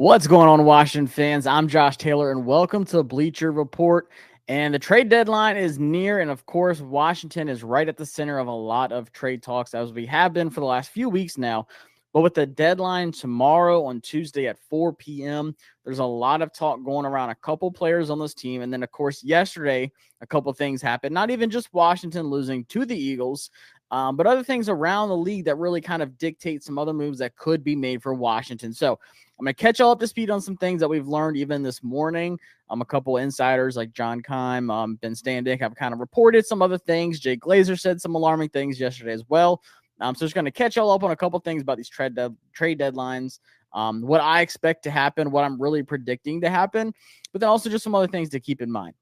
What's going on, Washington fans? I'm Josh Taylor, and welcome to Bleacher Report. And the trade deadline is near, and of course, Washington is right at the center of a lot of trade talks, as we have been for the last few weeks now. But with the deadline tomorrow on Tuesday at 4 p.m., there's a lot of talk going around a couple players on this team. And then, of course, yesterday, a couple things happened. Not even just Washington losing to the Eagles, but other things around the league that really kind of dictate some other moves that could be made for Washington. So I'm going to catch all up to speed on some things that we've learned even this morning. A couple insiders like John Keim, Ben Standick have kind of reported some other things. Jay Glazer said some alarming things yesterday as well. So just going to catch all up on a couple things about these trade deadlines, what I expect to happen, what I'm really predicting to happen, but then also just some other things to keep in mind.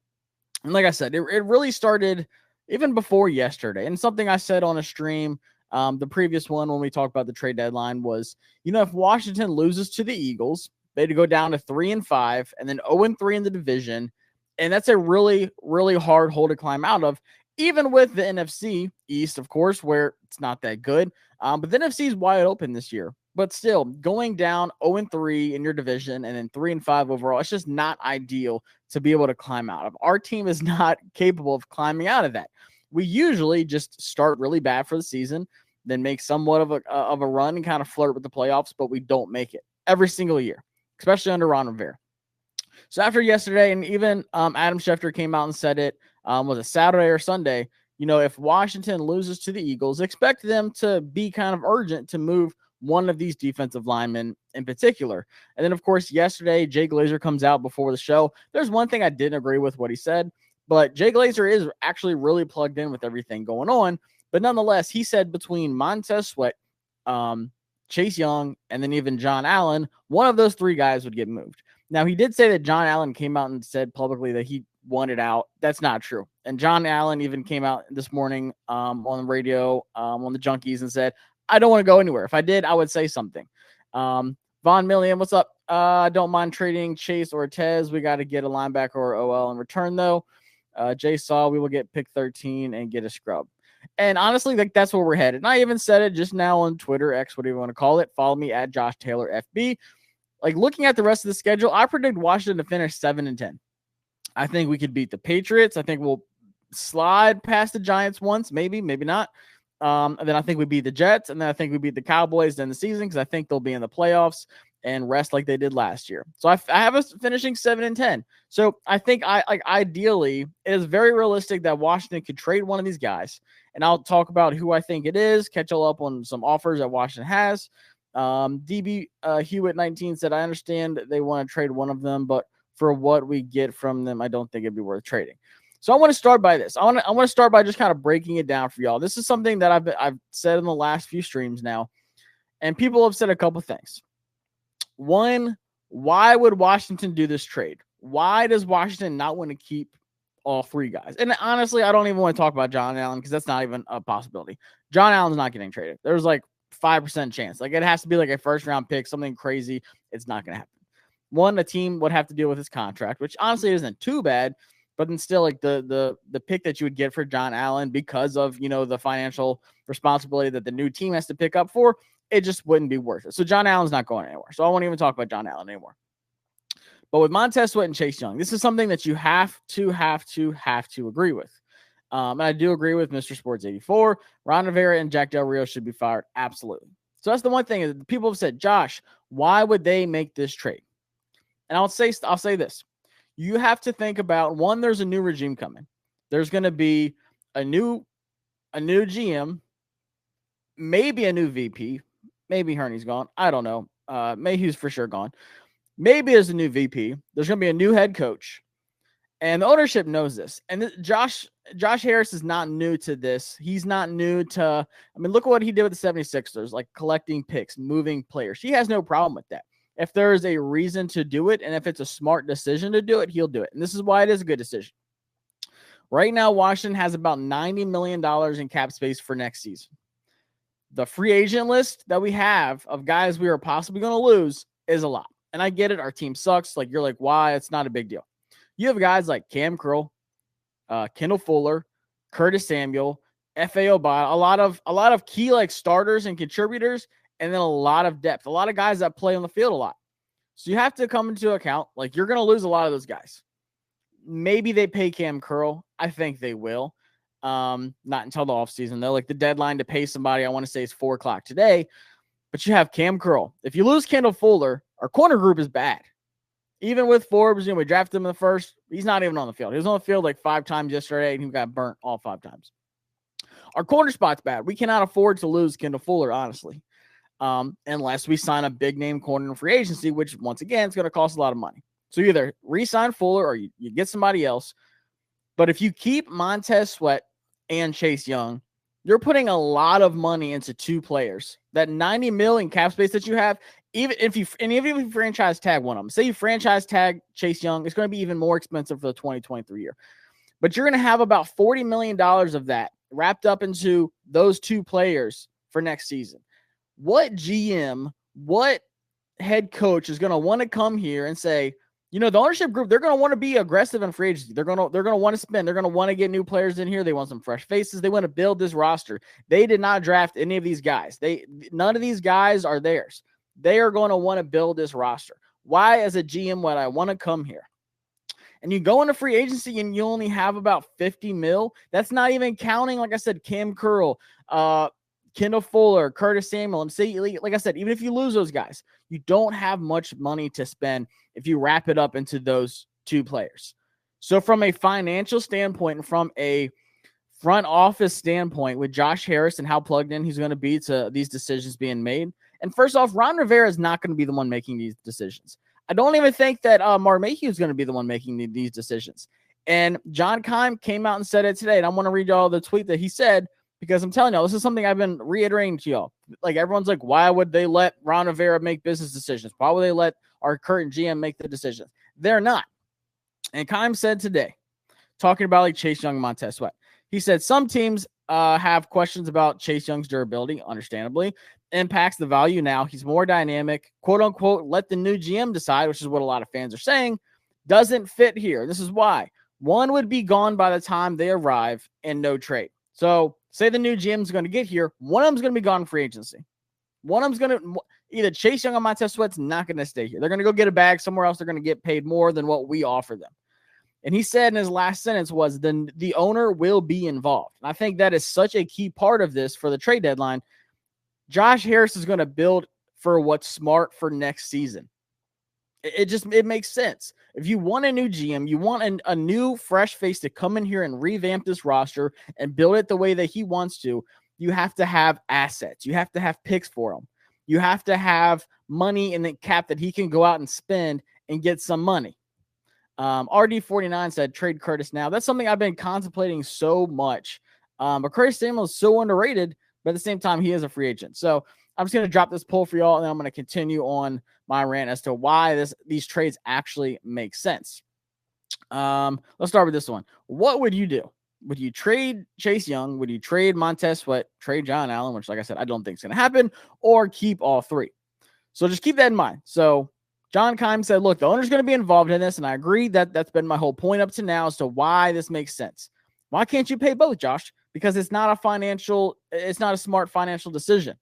And like I said, it really started even before yesterday. And something I said on a stream, the previous one when we talked about the trade deadline was, if Washington loses to the Eagles, they'd go down to 3-5 and then 0-3 in the division. And that's a really, really hard hole to climb out of, even with the NFC East, of course, where it's not that good. But the NFC is wide open this year. But still, going down 0-3 in your division and then 3-5 overall, it's just not ideal to be able to climb out of. Our team is not capable of climbing out of that. We usually just start really bad for the season, then make somewhat of a run and kind of flirt with the playoffs, but we don't make it every single year, especially under Ron Rivera. So after yesterday, and even Adam Schefter came out and said it, was it Saturday or Sunday, if Washington loses to the Eagles, expect them to be kind of urgent to move one of these defensive linemen in particular. And then, of course, yesterday, Jay Glazer comes out before the show. There's one thing I didn't agree with what he said, but Jay Glazer is actually really plugged in with everything going on. But nonetheless, he said between Montez Sweat, Chase Young, and then even John Allen, one of those three guys would get moved. Now, he did say that John Allen came out and said publicly that he wanted out. That's not true. And John Allen even came out this morning on the radio, on the Junkies, and said, I don't want to go anywhere. If I did, I would say something. Von Millian, what's up? I don't mind trading Chase or Tez. We got to get a linebacker or OL in return, though. Jay saw we will get pick 13 and get a scrub. And honestly, that's where we're headed. And I even said it just now on Twitter, X, whatever you want to call it. Follow me at Josh Taylor FB. Looking at the rest of the schedule, I predict Washington to finish 7-10. I think we could beat the Patriots. I think we'll slide past the Giants once, maybe not. And then I think we beat the Jets, and then I think we beat the Cowboys in the season because I think they'll be in the playoffs and rest like they did last year. So I have us finishing 7-10. So I think ideally it is very realistic that Washington could trade one of these guys, and I'll talk about who I think it is, catch all up on some offers that Washington has. DB Hewitt 19 said, I understand that they want to trade one of them, but for what we get from them, I don't think it'd be worth trading. So I want to start by this. I want to start by just kind of breaking it down for y'all. This is something that I've said in the last few streams now, and people have said a couple things. One, why would Washington do this trade? Why does Washington not want to keep all three guys? And honestly, I don't even want to talk about John Allen because that's not even a possibility. John Allen's not getting traded. There's 5% chance. It has to be a first round pick, something crazy. It's not going to happen. One, the team would have to deal with his contract, which honestly isn't too bad, but then still the pick that you would get for John Allen because of, the financial responsibility that the new team has to pick up for, it just wouldn't be worth it. So John Allen's not going anywhere. So I won't even talk about John Allen anymore. But with Montez Sweat and Chase Young, this is something that you have to agree with. And I do agree with Mr. Sports 84. Ron Rivera and Jack Del Rio should be fired. Absolutely. So that's the one thing is people have said, Josh, why would they make this trade? And I'll say this. You have to think about, one, there's a new regime coming. There's going to be a new GM, maybe a new VP. Maybe Herney's gone. I don't know. Mayhew's for sure gone. Maybe there's a new VP. There's going to be a new head coach. And the ownership knows this. And Josh Harris is not new to this. He's not new to, look at what he did with the 76ers, collecting picks, moving players. He has no problem with that. If there is a reason to do it, and if it's a smart decision to do it, he'll do it. And this is why it is a good decision. Right now, Washington has about $90 million in cap space for next season. The free agent list that we have of guys we are possibly going to lose is a lot. And I get it. Our team sucks. You're like, why? It's not a big deal. You have guys like Cam Curl, Kendall Fuller, Curtis Samuel, F.A. Obata, a lot of key starters and contributors, and then a lot of depth. A lot of guys that play on the field a lot. So you have to come into account, like, you're going to lose a lot of those guys. Maybe they pay Cam Curl. I think they will. Not until the offseason, though. Like, the deadline to pay somebody, I want to say, is 4 o'clock today. But you have Cam Curl. If you lose Kendall Fuller, our corner group is bad. Even with Forbes, we drafted him in the first. He's not even on the field. He was on the field like 5 times yesterday, and he got burnt all 5 times. Our corner spot's bad. We cannot afford to lose Kendall Fuller, honestly, unless we sign a big-name corner in free agency, which, once again, is going to cost a lot of money. So you either re-sign Fuller or you get somebody else. But if you keep Montez Sweat and Chase Young, you're putting a lot of money into 2 players. That $90 million cap space that you have, even if you franchise tag one of them, say you franchise tag Chase Young, it's going to be even more expensive for the 2023 year. But you're going to have about $40 million of that wrapped up into those 2 players for next season. What GM, what head coach is going to want to come here and say, the ownership group, they're going to want to be aggressive in free agency. They're going to want to spend. They're going to want to get new players in here. They want some fresh faces. They want to build this roster. They did not draft any of these guys. None of these guys are theirs. They are going to want to build this roster. Why, as a GM, would I want to come here? And you go into free agency and you only have about 50 mil. That's not even counting, like I said, Cam Curl, Kendall Fuller, Curtis Samuel. And say, like I said, even if you lose those guys, you don't have much money to spend if you wrap it up into those 2 players. So from a financial standpoint and from a front office standpoint with Josh Harris and how plugged in he's going to be to these decisions being made. And first off, Ron Rivera is not going to be the one making these decisions. I don't even think that Mark Mayhew is going to be the one making these decisions. And John Keim came out and said it today. And I want to read y'all the tweet that he said, because I'm telling y'all, this is something I've been reiterating to y'all. Like, everyone's like, why would they let Ron Rivera make business decisions? Why would they let our current GM make the decisions? They're not. And Keim said today, talking about like Chase Young and Montez Sweat, he said some teams have questions about Chase Young's durability, understandably, impacts the value now. He's more dynamic, quote unquote, let the new GM decide, which is what a lot of fans are saying, doesn't fit here. This is why. One would be gone by the time they arrive and no trade. So say the new GM is going to get here. One of them is going to be gone in free agency. One of them's going to either Chase Young or Montez Sweat's not going to stay here. They're going to go get a bag somewhere else. They're going to get paid more than what we offer them. And he said in his last sentence was the owner will be involved. And I think that is such a key part of this for the trade deadline. Josh Harris is going to build for what's smart for next season. It makes sense. If you want a new GM, you want a new fresh face to come in here and revamp this roster and build it the way that he wants to, you have to have assets. You have to have picks for him. You have to have money in the cap that he can go out and spend and get some money. RD49 said, trade Curtis now. That's something I've been contemplating so much. But Curtis Samuel is so underrated, but at the same time, he is a free agent. So I'm just going to drop this poll for y'all, and then I'm going to continue on my rant as to why these trades actually make sense. Let's start with this one. What would you do? Would you trade Chase Young? Would you trade Montez Sweat, trade John Allen, which, like I said, I don't think is going to happen, or keep all 3? So just keep that in mind. So John Keim said, look, the owner's going to be involved in this, and I agree that that's been my whole point up to now as to why this makes sense. Why can't you pay both, Josh? Because it's not a smart financial decision.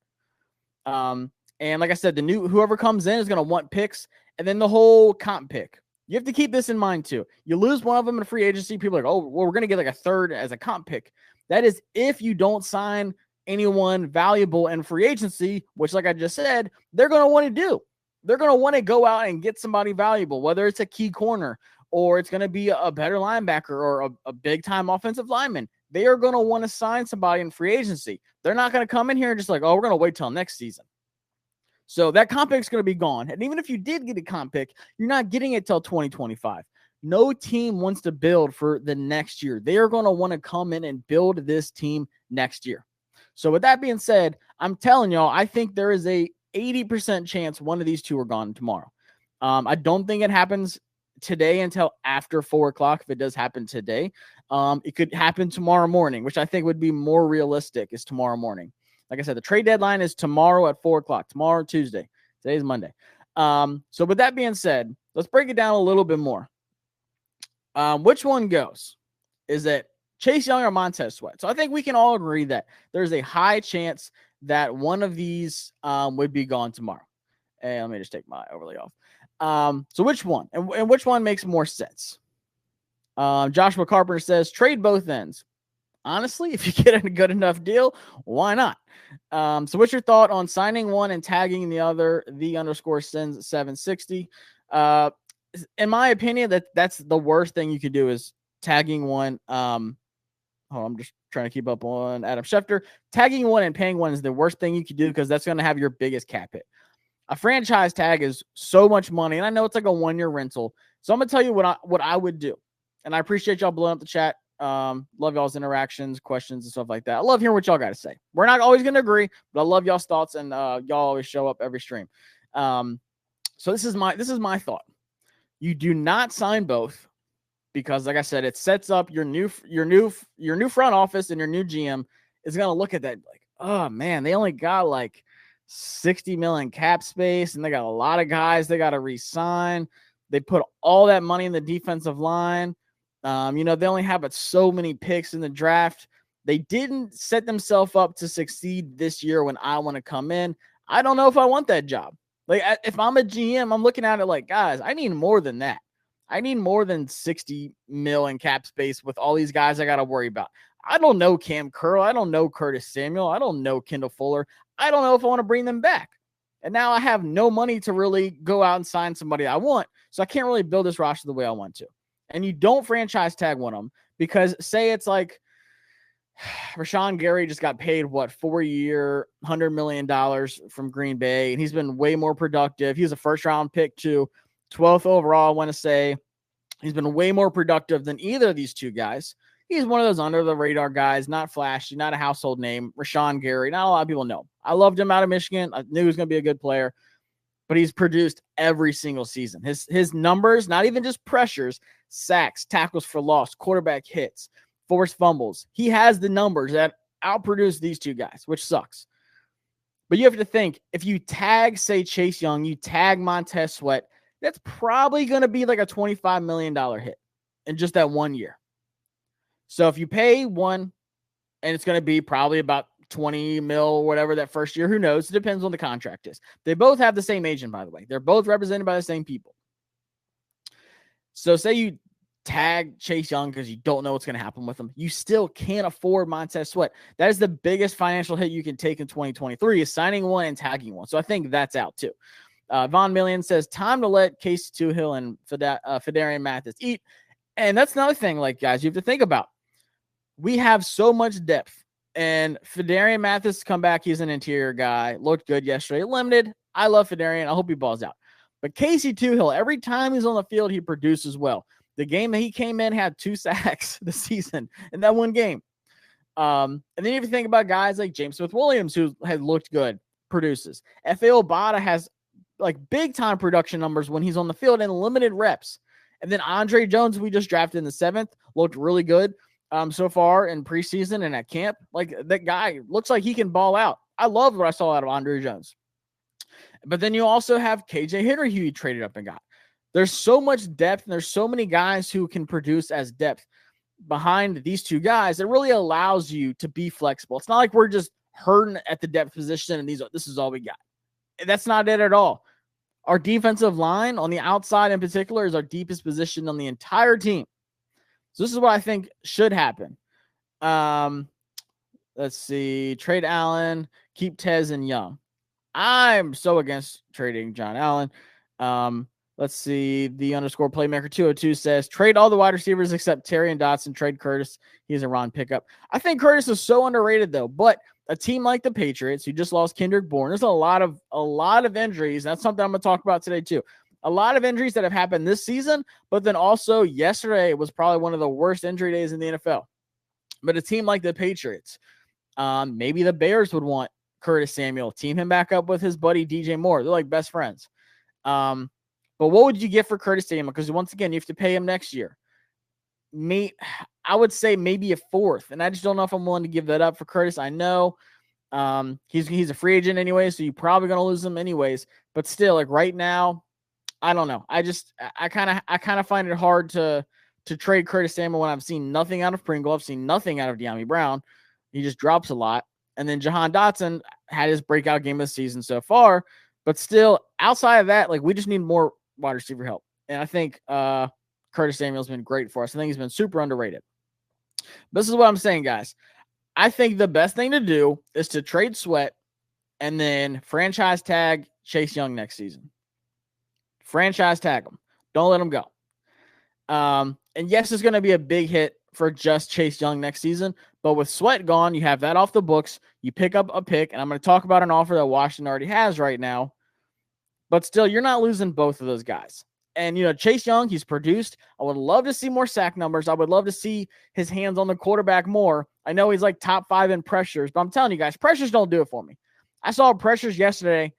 And like I said, whoever comes in is going to want picks, and then the whole comp pick. You have to keep this in mind too. You lose one of them in free agency, people are like, oh, well, we're going to get like a third as a comp pick. That is if you don't sign anyone valuable in free agency, which, like I just said, they're going to want to do. They're going to want to go out and get somebody valuable, whether it's a key corner or it's going to be a better linebacker or a big-time offensive lineman. They are going to want to sign somebody in free agency. They're not going to come in here and just like, oh, we're going to wait till next season. So that comp pick is going to be gone. And even if you did get a comp pick, you're not getting it till 2025. No team wants to build for the next year. They are going to want to come in and build this team next year. So with that being said, I'm telling y'all, I think there is a 80% chance one of these 2 are gone tomorrow. I don't think it happens today until after 4 o'clock. If it does happen today, it could happen tomorrow morning, which I think would be more realistic is tomorrow morning. Like I said, the trade deadline is tomorrow at 4 o'clock, tomorrow, Tuesday. Today's Monday. So with that being said, let's break it down a little bit more. Which one goes? Is it Chase Young or Montez Sweat? So I think we can all agree that there's a high chance that one of these would be gone tomorrow. And let me just take my overlay off. So which one? And which one makes more sense? Joshua Carpenter says trade both ends. Honestly, if you get a good enough deal, why not? So what's your thought on signing one and tagging the other? The_sends 760. In my opinion, that's the worst thing you could do is tagging one. I'm just trying to keep up on Adam Schefter. Tagging one and paying one is the worst thing you could do because that's going to have your biggest cap hit. A franchise tag is so much money, and I know it's like a 1-year rental. So I'm gonna tell you what I would do, and I appreciate y'all blowing up the chat. Love y'all's interactions, questions, and stuff like that. I love hearing what y'all got to say. We're not always gonna agree, but I love y'all's thoughts, and y'all always show up every stream. So this is my thought. You do not sign both because, like I said, it sets up your new front office, and your new GM is gonna look at that like, oh man, they only got like $60 million cap space, and they got a lot of guys they got to re-sign. They put all that money in the defensive line. They only have so many picks in the draft. They didn't set themselves up to succeed this year when I want to come in. I don't know if I want that job. Like, if I'm a GM, I'm looking at it like, guys, I need more than that. I need more than $60 million cap space with all these guys I got to worry about. I don't know Cam Curl. I don't know Curtis Samuel. I don't know Kendall Fuller. I don't know if I want to bring them back. And now I have no money to really go out and sign somebody I want. So I can't really build this roster the way I want to. And you don't franchise tag one of them because say it's like Rashawn Gary just got paid, 4-year, $100 million from Green Bay. And he's been way more productive. He was a first-round pick too, 12th overall, I want to say. He's been way more productive than either of these two guys. He's one of those under-the-radar guys, not flashy, not a household name. Rashawn Gary, not a lot of people know. I loved him out of Michigan. I knew he was going to be a good player. But he's produced every single season. His numbers, not even just pressures, sacks, tackles for loss, quarterback hits, forced fumbles. He has the numbers that outproduce these two guys, which sucks. But you have to think, if you tag, say, Chase Young, you tag Montez Sweat, that's probably going to be like a $25 million hit in just that 1 year. So if you pay one, and it's going to be probably about 20 mil or whatever that first year, who knows? It depends on the contract is. They both have the same agent, by the way. They're both represented by the same people. So say you tag Chase Young because you don't know what's going to happen with him. You still can't afford Montez Sweat. That is the biggest financial hit you can take in 2023 is signing one and tagging one. So I think that's out too. Von Million says, time to let Casey Tuhill and Fedarian Mathis eat. And that's another thing, like, guys, you have to think about. We have so much depth. And Fedarian Mathis come back. He's an interior guy. Looked good yesterday. Limited. I love Fedarian. I hope he balls out. But Casey Tuhill, every time he's on the field, he produces well. The game that he came in had 2 sacks this season in that one game. And then if you think about guys like James Smith-Williams, who had looked good, produces. F.A. Obata has like big-time production numbers when he's on the field and limited reps. And then Andre Jones, we just drafted in the 7th, looked really good so far in preseason and at camp. Like, that guy looks like he can ball out. I love what I saw out of Andre Jones. But then you also have KJ Henry, who you traded up and got. There's so much depth, and there's so many guys who can produce as depth behind these two guys. It really allows you to be flexible. It's not like we're just hurting at the depth position and this is all we got. That's not it at all. Our defensive line on the outside in particular is our deepest position on the entire team. So this is what I think should happen. Let's see. Trade Allen, keep Tez and Young. I'm so against trading John Allen. Let's see. The _ playmaker 202 says, trade all the wide receivers except Terry and Dotson. Trade Curtis. He's a Ron pickup. I think Curtis is so underrated, though. But a team like the Patriots, who just lost Kendrick Bourne, there's a lot of injuries. That's something I'm going to talk about today, too. A lot of injuries that have happened this season, but then also yesterday was probably one of the worst injury days in the NFL. But a team like the Patriots, maybe the Bears would want Curtis Samuel, team him back up with his buddy DJ Moore. They're like best friends. But what would you get for Curtis Samuel? Because once again, you have to pay him next year. I would say maybe a 4th, and I just don't know if I'm willing to give that up for Curtis. I know he's a free agent anyway, so you're probably going to lose him anyways. But still, like right now, I don't know. I kind of find it hard to trade Curtis Samuel when I've seen nothing out of Pringle. I've seen nothing out of De'Ami Brown. He just drops a lot. And then Jahan Dotson had his breakout game of the season so far. But still, outside of that, like we just need more wide receiver help. And I think Curtis Samuel's been great for us. I think he's been super underrated. This is what I'm saying, guys. I think the best thing to do is to trade Sweat and then franchise tag Chase Young next season. Franchise tag him. Don't let him go. And yes, it's going to be a big hit for just Chase Young next season. But with Sweat gone, you have that off the books. You pick up a pick, and I'm going to talk about an offer that Washington already has right now. But still, you're not losing both of those guys. And, Chase Young, he's produced. I would love to see more sack numbers. I would love to see his hands on the quarterback more. I know he's like top 5 in pressures, but I'm telling you guys, pressures don't do it for me. I saw pressures yesterday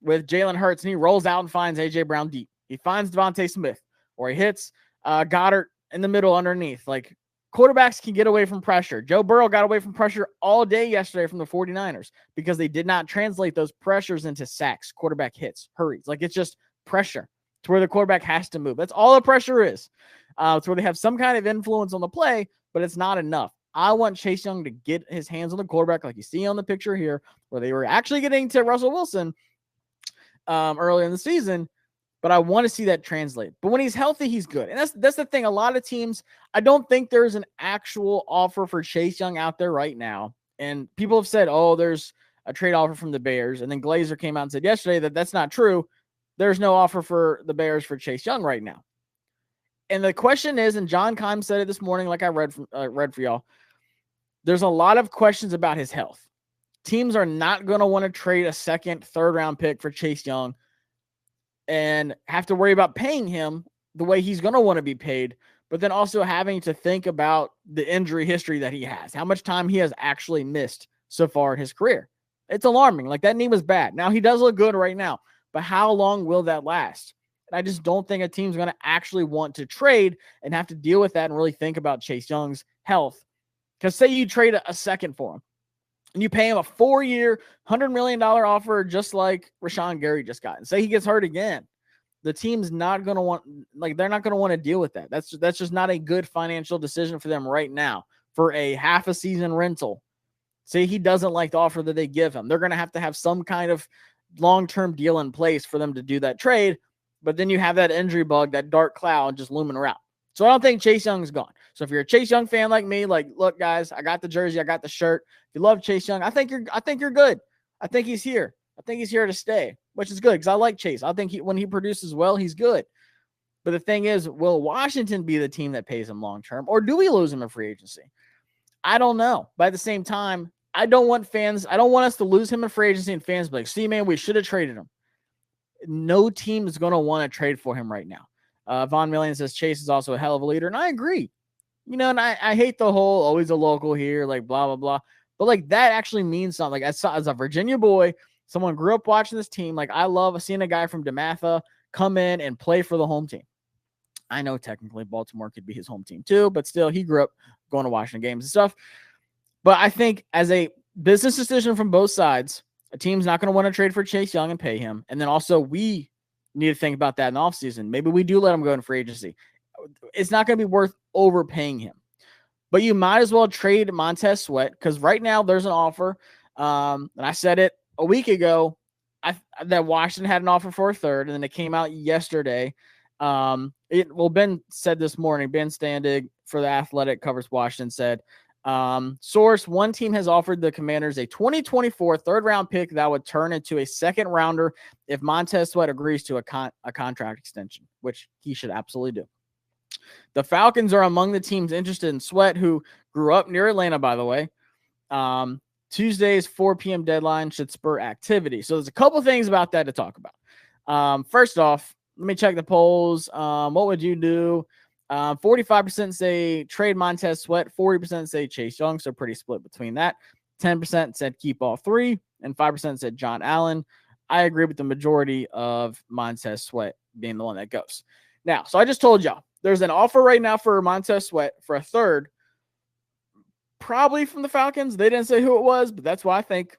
with Jalen Hurts, and he rolls out and finds A.J. Brown deep. He finds Devontae Smith, or he hits Goddard in the middle underneath. Like, quarterbacks can get away from pressure. Joe Burrow got away from pressure all day yesterday from the 49ers because they did not translate those pressures into sacks, quarterback hits, hurries. Like, it's just pressure to where the quarterback has to move. That's all the pressure is. It's where they have some kind of influence on the play, but it's not enough. I want Chase Young to get his hands on the quarterback like you see on the picture here, where they were actually getting to Russell Wilson earlier in the season, but I want to see that translate. But when he's healthy, he's good. And that's the thing. A lot of teams, I don't think there's an actual offer for Chase Young out there right now. And people have said, oh, there's a trade offer from the Bears. And then Glazer came out and said yesterday that that's not true. There's no offer for the Bears for Chase Young right now. And the question is, and John Keim said it this morning, like I read for y'all, there's a lot of questions about his health. Teams are not going to want to trade a second, third round pick for Chase Young and have to worry about paying him the way he's going to want to be paid, but then also having to think about the injury history that he has, how much time he has actually missed so far in his career. It's alarming. Like, that knee was bad. Now he does look good right now, but how long will that last? And I just don't think a team's going to actually want to trade and have to deal with that and really think about Chase Young's health. Because say you trade a second for him and you pay him a 4-year, $100 million offer, just like Rashawn Gary just got, and say he gets hurt again, the team's not going to want, like, they're not going to want to deal with that. That's just not a good financial decision for them right now for a half a season rental. Say he doesn't like the offer that they give him. They're going to have some kind of long-term deal in place for them to do that trade. But then you have that injury bug, that dark cloud just looming around. So I don't think Chase Young is gone. So if you're a Chase Young fan like me, like, look, guys, I got the jersey, I got the shirt. If you love Chase Young, I think you're good. I think he's here. I think he's here to stay, which is good because I like Chase. I think when he produces well, he's good. But the thing is, will Washington be the team that pays him long-term, or do we lose him in free agency? I don't know. But at the same time, I don't want us to lose him in free agency and fans be like, see, man, we should have traded him. No team is going to want to trade for him right now. Von Million says Chase is also a hell of a leader, and I agree. And I hate the whole always a local here, like blah, blah, blah. But like that actually means something. Like as a Virginia boy, someone grew up watching this team. Like I love seeing a guy from DeMatha come in and play for the home team. I know technically Baltimore could be his home team too, but still he grew up going to Washington games and stuff. But I think as a business decision from both sides, a team's not going to want to trade for Chase Young and pay him. And then also we need to think about that in the offseason. Maybe we do let him go in free agency. It's not going to be worth overpaying him. But you might as well trade Montez Sweat because right now there's an offer. And I said it a week ago that Washington had an offer for a third, and then it came out yesterday. Ben said this morning, Ben Standig for The Athletic covers Washington said, source, one team has offered the Commanders a 2024 third-round pick that would turn into a second-rounder if Montez Sweat agrees to a contract extension, which he should absolutely do. The Falcons are among the teams interested in Sweat, who grew up near Atlanta, by the way. Tuesday's 4 p.m. deadline should spur activity. So there's a couple things about that to talk about. First off, let me check the polls. What would you do? 45% say trade Montez Sweat, 40% say Chase Young, so pretty split between that. 10% said keep all three, and 5% said John Allen. I agree with the majority of Montez Sweat being the one that goes. Now, so I just told y'all, there's an offer right now for Montez Sweat for a third, probably from the Falcons. They didn't say who it was, but that's why I think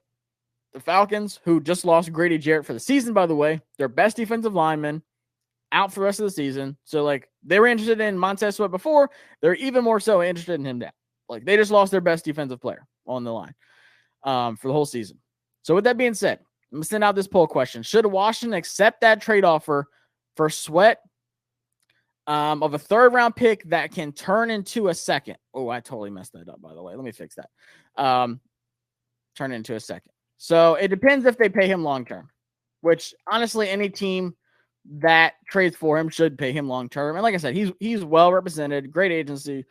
the Falcons, who just lost Grady Jarrett for the season, by the way, their best defensive lineman, out for the rest of the season. So, like, they were interested in Montez Sweat before. They're even more so interested in him now. Like, they just lost their best defensive player on the line for the whole season. So, with that being said, I'm going to send out this poll question. Should Washington accept that trade offer For Sweat, of a third-round pick that can turn into a second. Oh, I totally messed that up, by the way. Let me fix that. Turn into a second. So it depends if they pay him long-term, which honestly, any team that trades for him should pay him long-term. And like I said, he's well represented, great agency.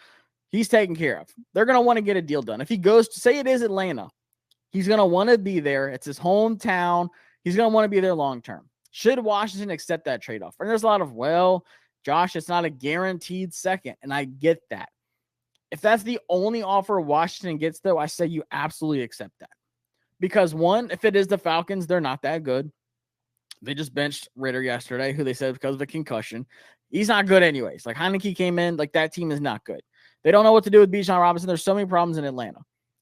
He's taken care of. They're going to want to get a deal done. If he goes to, say it is Atlanta, he's going to want to be there. It's his hometown. He's going to want to be there long-term. Should Washington accept that trade offer? And there's a lot of, well, Josh, it's not a guaranteed second, and I get that. If that's the only offer Washington gets, though, I say you absolutely accept that. Because, one, if it is the Falcons, they're not that good. They just benched Ritter yesterday, who they said because of a concussion. He's not good anyways. Like, Heineke came in, like, that team is not good. They don't know what to do with Bijan Robinson. There's so many problems in Atlanta.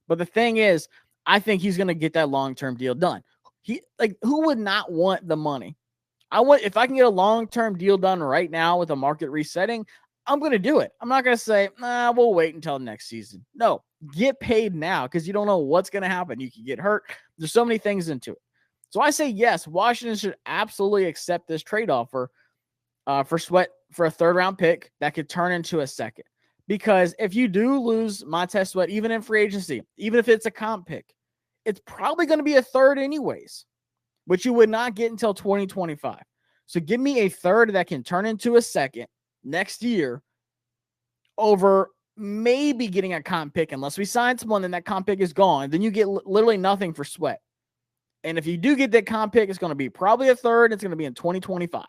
But the thing is, I think he's going to get that long-term deal done. Who would not want the money? If I can get a long-term deal done right now with a market resetting, I'm going to do it. I'm not going to say, we'll wait until next season. No, get paid now because you don't know what's going to happen. You can get hurt. There's so many things into it. So I say, yes, Washington should absolutely accept this trade offer for Sweat for a third-round pick that could turn into a second. Because if you do lose Montez Sweat, even in free agency, even if it's a comp pick, it's probably going to be a third anyways, which you would not get until 2025. So give me a third that can turn into a second next year over maybe getting a comp pick. Unless we sign someone and that comp pick is gone, then you get literally nothing for Sweat. And if you do get that comp pick, it's going to be probably a third. It's going to be in 2025.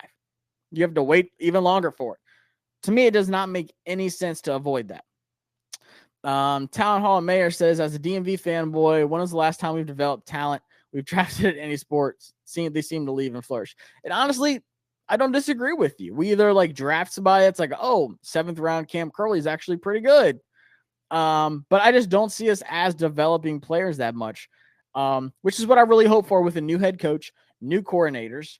You have to wait even longer for it. To me, it does not make any sense to avoid that. Town Hall Mayor says, as a DMV fanboy, when was the last time we've developed talent we've drafted in any sports? They seem to leave and flourish. And honestly, I don't disagree with you. We either draft somebody that's like, oh, 7th round Cam Curley is actually pretty good. But I just don't see us as developing players that much, which is what I really hope for with a new head coach, new coordinators.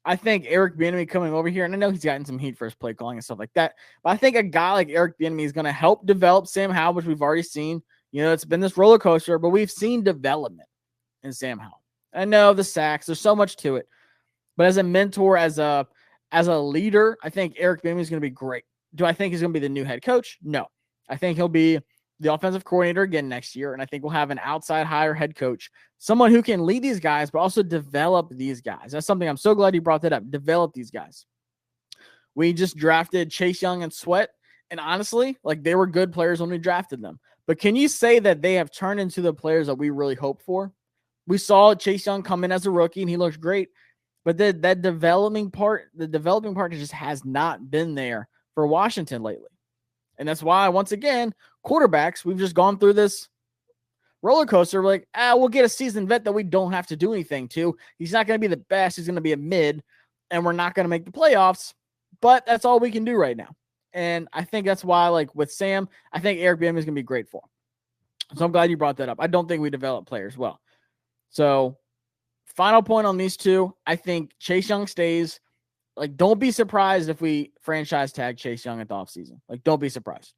I think Eric Bieniemy coming over here, and I know he's gotten some heat for his play calling and stuff like that, but I think a guy like Eric Bieniemy is going to help develop Sam Howell, which we've already seen. It's been this roller coaster, but we've seen development in Sam Howell. I know the sacks, there's so much to it, but as a mentor, as a leader, I think Eric Bieniemy is going to be great. Do I think he's going to be the new head coach? No. I think he'll be the offensive coordinator again next year, and I think we'll have an outside hire head coach, someone who can lead these guys, but also develop these guys. That's something I'm so glad you brought that up. Develop these guys. We just drafted Chase Young and Sweat, and honestly, they were good players when we drafted them. But can you say that they have turned into the players that we really hoped for? We saw Chase Young come in as a rookie, and he looked great, but the developing part just has not been there for Washington lately. And that's why, once again, quarterbacks, we've just gone through this roller coaster. We're like, we'll get a seasoned vet that we don't have to do anything to. He's not going to be the best. He's going to be a mid, and we're not going to make the playoffs. But that's all we can do right now. And I think that's why, with Sam, I think Eric Bieniemy is going to be great for him. So I'm glad you brought that up. I don't think we develop players well. So final point on these two, I think Chase Young stays. Don't be surprised if we franchise tag Chase Young at the offseason. Don't be surprised.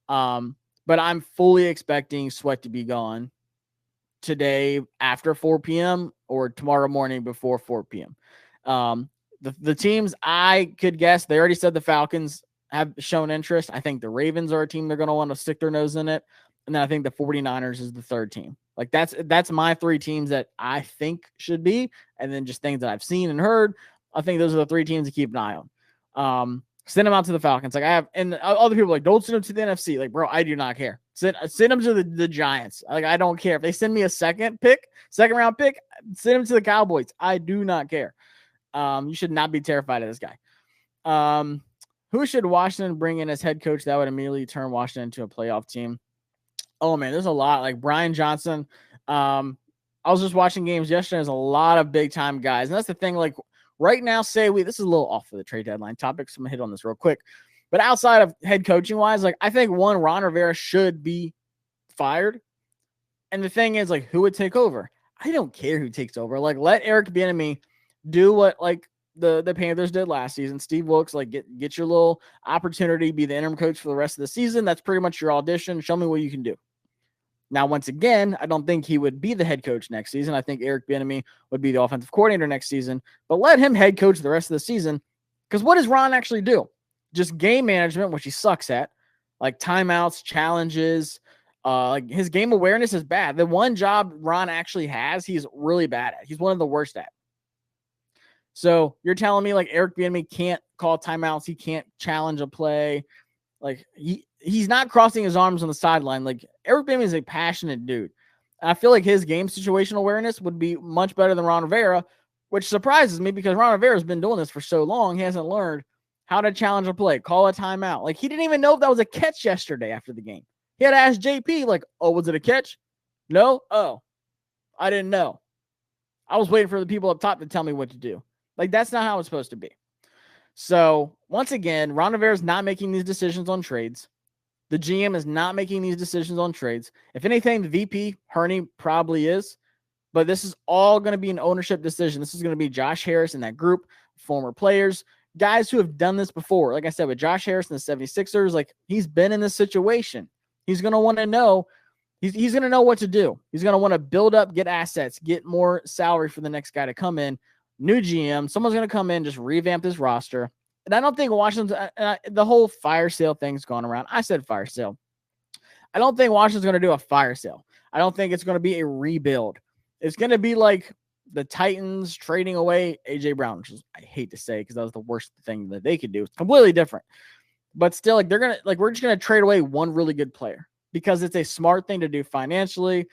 But I'm fully expecting Sweat to be gone today after 4 p.m. or tomorrow morning before 4 p.m. The teams I could guess, they already said the Falcons have shown interest. I think the Ravens are a team they're going to want to stick their nose in it. And then I think the 49ers is the third team. That's my 3 teams that I think should be. And then just things that I've seen and heard. I think those are the 3 teams to keep an eye on. Send them out to the Falcons. And other people don't send them to the NFC. Bro, I do not care. Send them to the Giants. I don't care. If they send me a second round pick, send them to the Cowboys. I do not care. You should not be terrified of this guy. Who should Washington bring in as head coach that would immediately turn Washington into a playoff team? Oh man, there's a lot. Brian Johnson. I was just watching games yesterday. There's a lot of big time guys. And that's the thing. Right now, this is a little off of the trade deadline topic, so I'm going to hit on this real quick. But outside of head coaching wise, I think Ron Rivera should be fired. And the thing is, who would take over? I don't care who takes over. Let Eric Bieniemy do what, the Panthers did last season. Steve Wilkes, get your little opportunity, be the interim coach for the rest of the season. That's pretty much your audition. Show me what you can do. Now, once again, I don't think he would be the head coach next season. I think Eric Bieniemy would be the offensive coordinator next season, but let him head coach the rest of the season. Because what does Ron actually do? Just game management, which he sucks at, like timeouts, challenges. Like his game awareness is bad. The one job Ron actually has, he's really bad at. He's one of the worst at. So you're telling me like Eric Bieniemy can't call timeouts, he can't challenge a play, like he's not crossing his arms on the sideline. Like Eric Bieniemy is a passionate dude. And I feel like his game situational awareness would be much better than Ron Rivera, which surprises me because Ron Rivera has been doing this for so long. He hasn't learned how to challenge a play, call a timeout. Like he didn't even know if that was a catch yesterday after the game. He had to ask JP, like, oh, was it a catch? No? Oh, I didn't know. I was waiting for the people up top to tell me what to do. Like, that's not how it's supposed to be. So, once again, Ron Rivera is not making these decisions on trades. The GM is not making these decisions on trades. If anything, the VP, Herney, probably is. But this is all going to be an ownership decision. This is going to be Josh Harris and that group, former players, guys who have done this before. Like I said, with Josh Harris and the 76ers, like he's been in this situation. He's going to want to know. He's going to know what to do. He's going to want to build up, get assets, get more salary for the next guy to come in. New GM, someone's going to come in, just revamp this roster. And I don't think Washington's the whole fire sale thing's gone around. I said fire sale. I don't think Washington's going to do a fire sale. I don't think it's going to be a rebuild. It's going to be like the Titans trading away A.J. Brown, which is, I hate to say, because that was the worst thing that they could do. It's completely different. But still, like we're just going to trade away one really good player because it's a smart thing to do financially,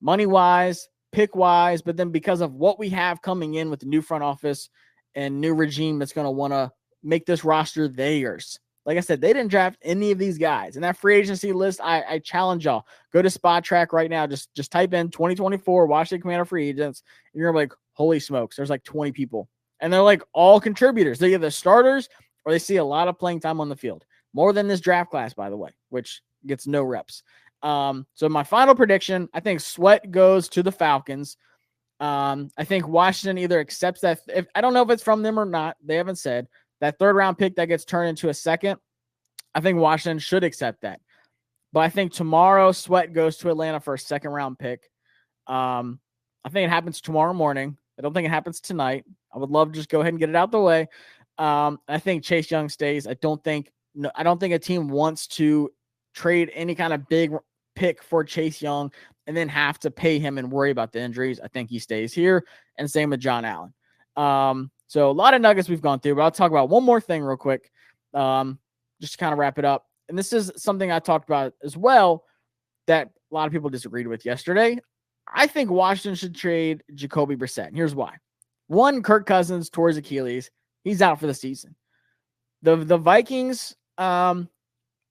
money-wise, pick-wise, but then because of what we have coming in with the new front office and new regime that's going to want to make this roster theirs. Like I said, they didn't draft any of these guys. And that free agency list, I challenge y'all. Go to Spot Track right now. Just type in 2024 Washington Commander free agents. And you're like, holy smokes, there's like 20 people. And they're like all contributors. They're either starters or they see a lot of playing time on the field. More than this draft class, by the way, which gets no reps. So my final prediction, I think Sweat goes to the Falcons. I think Washington either accepts that. I don't know if it's from them or not. They haven't said. That third round pick that gets turned into a second, I think Washington should accept that. But I think tomorrow Sweat goes to Atlanta for a second round pick. I think it happens tomorrow morning. I don't think it happens tonight. I would love to just go ahead and get it out the way. I think Chase Young stays. I don't think a team wants to trade any kind of big pick for Chase Young and then have to pay him and worry about the injuries. I think he stays here, and same with John Allen. So a lot of nuggets we've gone through, but I'll talk about one more thing real quick, just to kind of wrap it up. And this is something I talked about as well that a lot of people disagreed with yesterday. I think Washington should trade Jacoby Brissett. And here's why. One, Kirk Cousins tore his Achilles. He's out for the season. The Vikings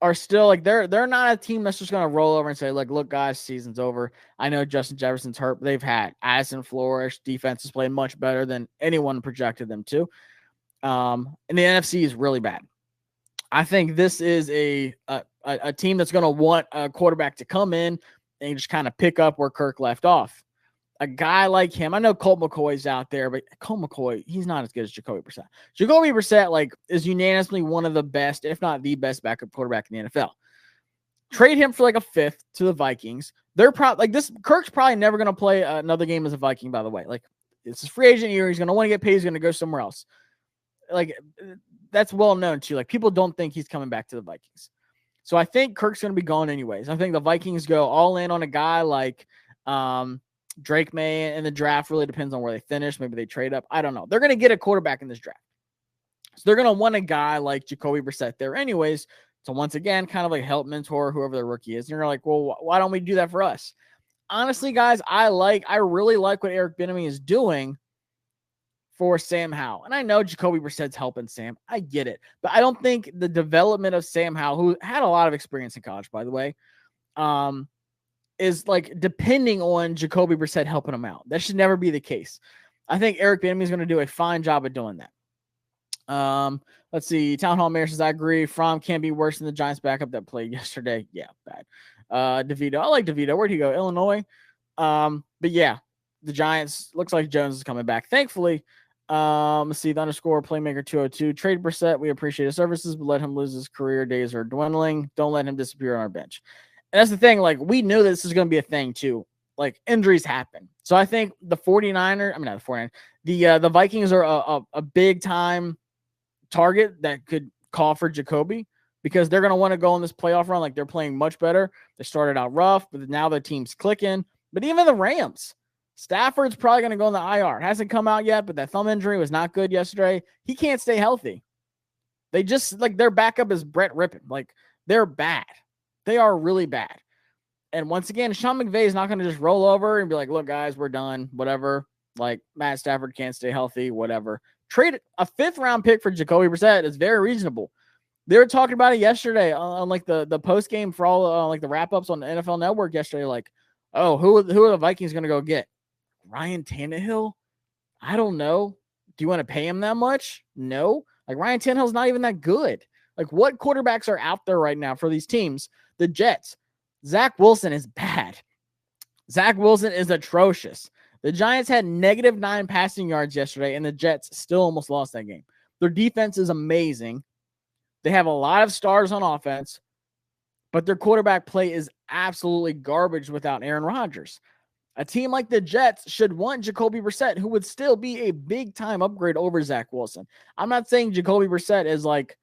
are still like they're not a team that's just going to roll over and say, like, look, guys, season's over. I know Justin Jefferson's hurt, but they've had Addison flourish. Defense is playing much better than anyone projected them to. And the NFC is really bad. I think this is a team that's going to want a quarterback to come in and just kind of pick up where Kirk left off. A guy like him, I know Colt McCoy's out there, but Colt McCoy, he's not as good as Jacoby Brissett. Jacoby Brissett, like, is unanimously one of the best, if not the best backup quarterback in the NFL. Trade him for like a fifth to the Vikings. They're probably like this. Kirk's probably never going to play another game as a Viking, by the way. Like, it's his free agent year. He's going to want to get paid. He's going to go somewhere else. Like, that's well known too. Like, people don't think he's coming back to the Vikings. So I think Kirk's going to be gone anyways. I think the Vikings go all in on a guy like Drake May in the draft. Really depends on where they finish. Maybe they trade up. I don't know. They're going to get a quarterback in this draft. So they're going to want a guy like Jacoby Brissett there anyways. So once again, kind of like help mentor whoever the rookie is. And you're like, well, why don't we do that for us? Honestly, guys, I really like what Eric Bieniemy is doing for Sam Howell. And I know Jacoby Brissett's helping Sam. I get it. But I don't think the development of Sam Howell, who had a lot of experience in college, by the way, is like depending on Jacoby Brissett helping him out. That should never be the case. I think Eric Bieniemy is going to do a fine job of doing that. Let's see. Town Hall Mayor says, I agree. Fromm can't be worse than the Giants backup that played yesterday. Yeah, bad. DeVito. I like DeVito. Where'd he go? Illinois. But yeah, the Giants, looks like Jones is coming back. Thankfully, let's see. The underscore playmaker 202. Trade Brissett. We appreciate his services, but let him lose his career days are dwindling. Don't let him disappear on our bench. And that's the thing. Like, we knew this is going to be a thing too. Like, injuries happen. So I think the 49ers, I mean, not the 49ers, the Vikings are a big time target that could call for Jacoby because they're going to want to go on this playoff run like they're playing much better. They started out rough, but now the team's clicking. But even the Rams, Stafford's probably going to go in the IR. It hasn't come out yet, but that thumb injury was not good yesterday. He can't stay healthy. They just, like, their backup is Brett Rippon. Like, they're bad. They are really bad. And once again, Sean McVay is not going to just roll over and be like, look, guys, we're done, whatever. Like, Matt Stafford can't stay healthy, whatever. Trade a 5th-round pick for Jacoby Brissett is very reasonable. They were talking about it yesterday on like the post game for all like the wrap ups on the NFL Network yesterday. Like, oh, who are the Vikings going to go get? Ryan Tannehill? I don't know. Do you want to pay him that much? No. Like, Ryan Tannehill's not even that good. Like, what quarterbacks are out there right now for these teams? The Jets. Zach Wilson is bad. Zach Wilson is atrocious. The Giants had -9 passing yards yesterday, and the Jets still almost lost that game. Their defense is amazing. They have a lot of stars on offense, but their quarterback play is absolutely garbage without Aaron Rodgers. A team like the Jets should want Jacoby Brissett, who would still be a big-time upgrade over Zach Wilson. I'm not saying Jacoby Brissett is like,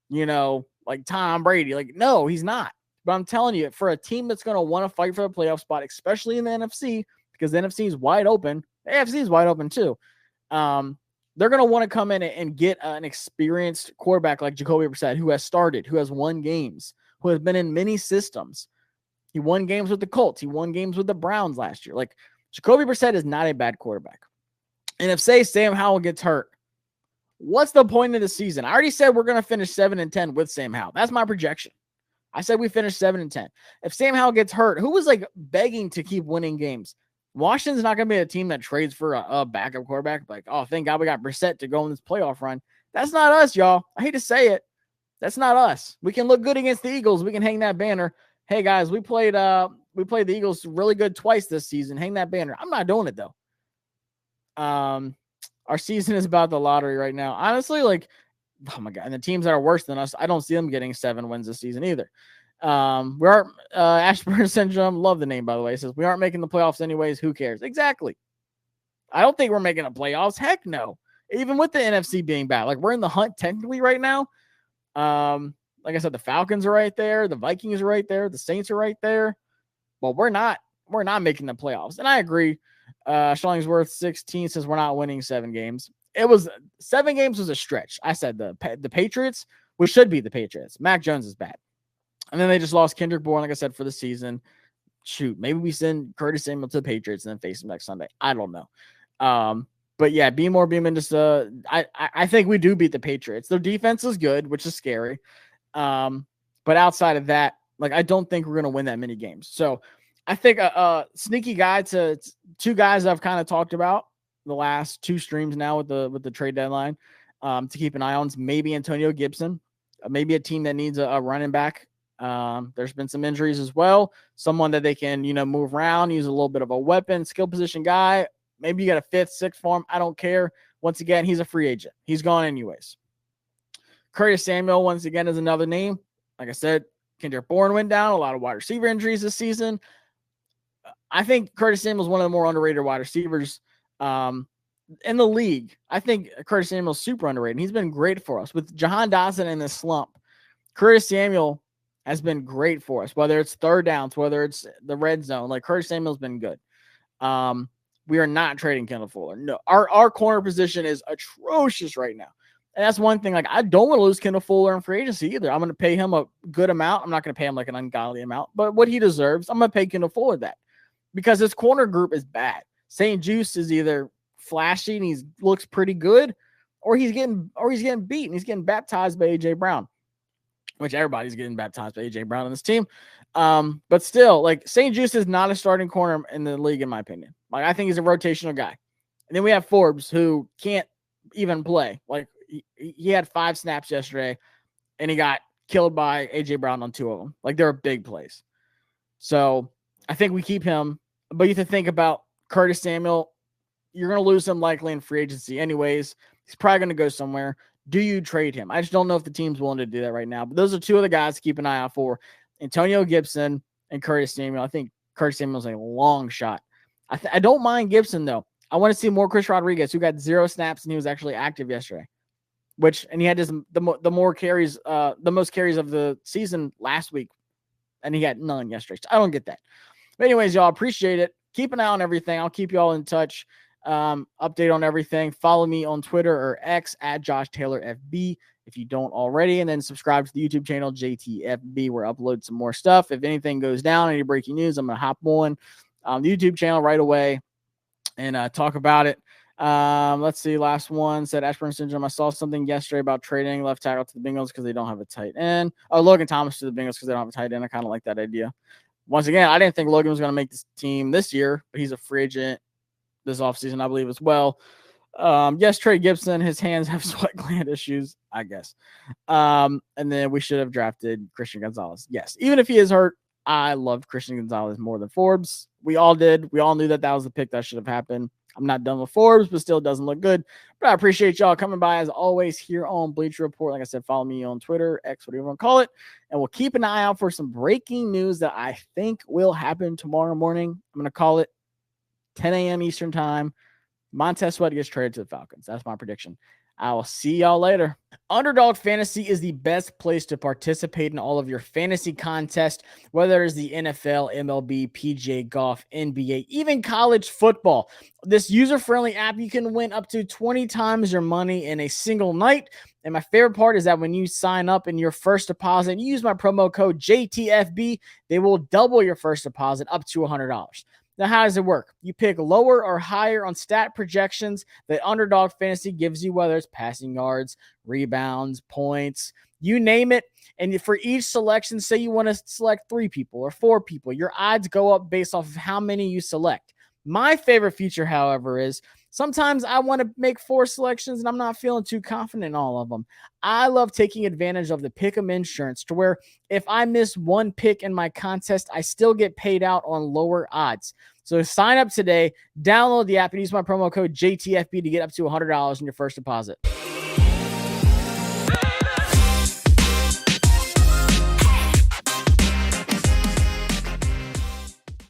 like Tom Brady. Like, no, he's not. But I'm telling you, for a team that's going to want to fight for a playoff spot, especially in the NFC, because the NFC is wide open, the AFC is wide open too. They're going to want to come in and get an experienced quarterback like Jacoby Brissett, who has started, who has won games, who has been in many systems. He won games with the Colts. He won games with the Browns last year. Like, Jacoby Brissett is not a bad quarterback. And if, say, Sam Howell gets hurt, what's the point of the season? I already said we're going to finish 7-10 with Sam Howell. That's my projection. I said we finished 7-10. If Sam Howell gets hurt, who was like begging to keep winning games? Washington's not going to be a team that trades for a backup quarterback. Like, oh, thank God we got Brissett to go in this playoff run. That's not us, y'all. I hate to say it. That's not us. We can look good against the Eagles. We can hang that banner. Hey, guys, we played the Eagles really good twice this season. Hang that banner. I'm not doing it, though. Our season is about the lottery right now. Honestly, like, oh, my God. And the teams that are worse than us, I don't see them getting 7 wins this season either. We are Ashburn Syndrome. Love the name, by the way. It says we aren't making the playoffs anyways. Who cares? Exactly. I don't think we're making the playoffs. Heck no. Even with the NFC being bad, like, we're in the hunt technically right now. Like I said, the Falcons are right there. The Vikings are right there. The Saints are right there. Well, we're not making the playoffs. And I agree. Shillingsworth 16 says we're not winning 7 games. It was 7 games was a stretch. I said the Patriots, which should be the Patriots. Mac Jones is bad. And then they just lost Kendrick Bourne, like I said, for the season. Shoot, maybe we send Curtis Samuel to the Patriots and then face him next Sunday. I don't know. But yeah, Beamon just I think we do beat the Patriots. Their defense is good, which is scary. But outside of that, like, I don't think we're going to win that many games. So I think a sneaky guy to 2 guys I've kind of talked about the last 2 streams now with the trade deadline to keep an eye on is maybe Antonio Gibson, maybe a team that needs a running back. There's been some injuries as well. Someone that they can, move around, use a little bit of a weapon, skill position guy. Maybe you got a 5th, 6th for him. I don't care. Once again, he's a free agent. He's gone anyways. Curtis Samuel, once again, is another name. Like I said, Kendrick Bourne went down. A lot of wide receiver injuries this season. I think Curtis Samuel is one of the more underrated wide receivers in the league. I think Curtis Samuel is super underrated. He's been great for us. With Jahan Dotson in this slump, Curtis Samuel has been great for us, whether it's third downs, whether it's the red zone. Like, Curtis Samuel's been good. We are not trading Kendall Fuller. No, our corner position is atrocious right now. And that's one thing. Like, I don't want to lose Kendall Fuller in free agency either. I'm going to pay him a good amount. I'm not going to pay him like an ungodly amount, but what he deserves, I'm going to pay Kendall Fuller that because his corner group is bad. St. Juice is either flashy and he looks pretty good, or he's getting beaten. He's getting baptized by AJ Brown, which everybody's getting baptized by AJ Brown on this team. But still, like, St. Juice is not a starting corner in the league, in my opinion. Like, I think he's a rotational guy. And then we have Forbes, who can't even play. Like, he had 5 snaps yesterday, and he got killed by AJ Brown on 2 of them. Like, they're big plays. So I think we keep him. But you have to think about Curtis Samuel. You're going to lose him likely in free agency anyways. He's probably going to go somewhere. Do you trade him? I just don't know if the team's willing to do that right now. But those are 2 of the guys to keep an eye out for: Antonio Gibson and Curtis Samuel. I think Curtis Samuel's a long shot. I don't mind Gibson, though. I want to see more Chris Rodriguez, who got 0 snaps and he was actually active yesterday. and he had the most carries of the season last week, and he had none yesterday. So I don't get that. But anyways, y'all, appreciate it. Keep an eye on everything. I'll keep y'all in touch. Update on everything. Follow me on Twitter or X at Josh Taylor FB if you don't already, and then subscribe to the YouTube channel JTFB, where I upload some more stuff. If anything goes down, any breaking news, I'm gonna hop on the YouTube channel right away and talk about it. Let's see. Last one said Ashburn syndrome. I saw something yesterday about trading left tackle to the Bengals because they don't have a tight end. Oh, Logan Thomas to the Bengals because they don't have a tight end. I kind of like that idea. Once again, I didn't think Logan was going to make this team this year, but he's a free agent this offseason, I believe, as well. Yes, Trey Gibson, his hands have sweat gland issues, I guess. And then we should have drafted Christian Gonzalez. Yes, even if he is hurt, I loved Christian Gonzalez more than Forbes. We all did. We all knew that was the pick that should have happened. I'm not done with Forbes, but still doesn't look good. But I appreciate y'all coming by as always here on Bleacher Report. Like I said, follow me on Twitter, X, whatever you want to call it. And we'll keep an eye out for some breaking news that I think will happen tomorrow morning. I'm going to call it 10 a.m. Eastern time. Montez Sweat gets traded to the Falcons. That's my prediction. I will see y'all later. Underdog Fantasy is the best place to participate in all of your fantasy contests, whether it's the NFL, MLB, PGA Golf, NBA, even college football. This user-friendly app, you can win up to 20 times your money in a single night. And my favorite part is that when you sign up in your first deposit, you use my promo code JTFB, they will double your first deposit up to $100. Now, how does it work? You pick lower or higher on stat projections that Underdog Fantasy gives you, whether it's passing yards, rebounds, points, you name it. And for each selection, say you want to select 3 people or 4 people, your odds go up based off of how many you select. My favorite feature, however, is sometimes I want to make 4 selections and I'm not feeling too confident in all of them. I love taking advantage of the pick'em insurance to where if I miss one pick in my contest, I still get paid out on lower odds. So sign up today, download the app, and use my promo code JTFB to get up to $100 in your first deposit.